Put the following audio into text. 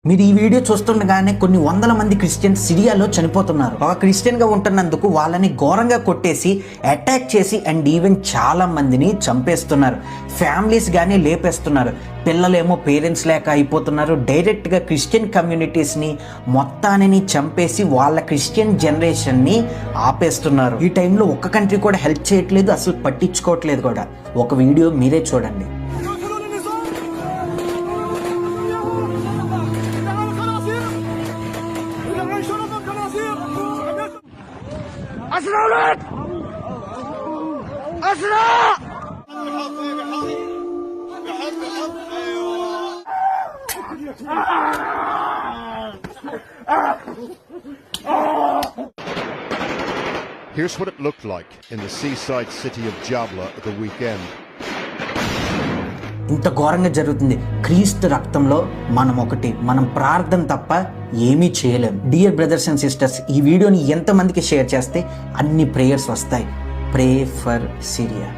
మీరు ఈ వీడియో చూస్తుండగానే కొన్ని వందల మంది క్రిస్టియన్స్ సిరియాలో చనిపోతున్నారు. ఒక క్రిస్టియన్ గా ఉంటున్నందుకు వాళ్ళని ఘోరంగా కొట్టేసి అటాక్ చేసి అండ్ ఈవెన్ చాలా మందిని చంపేస్తున్నారు. ఫ్యామిలీస్ గానీ లేపేస్తున్నారు. పిల్లలేమో పేరెంట్స్ లేక అయిపోతున్నారు. డైరెక్ట్ గా క్రిస్టియన్ కమ్యూనిటీస్ ని మొత్తాన్ని చంపేసి వాళ్ళ క్రిస్టియన్ జనరేషన్ ని ఆపేస్తున్నారు. ఈ టైంలో ఒక్క కంట్రీ కూడా హెల్ప్ చేయట్లేదు, అసలు పట్టించుకోవట్లేదు కూడా. ఒక వీడియో మీరే చూడండి. Here's what it looked like in the seaside city of Jabla at the weekend. ఇంత ఘోరంగా జరుగుతుంది. క్రీస్తు రక్తంలో మనం ఒకటి, మనం ప్రార్థన తప్ప ఏమీ చేయలేం. డియర్ బ్రదర్స్ అండ్ సిస్టర్స్, ఈ వీడియోని ఎంతమందికి షేర్ చేస్తే అన్ని ప్రేయర్స్ వస్తాయి. Pray for Syria.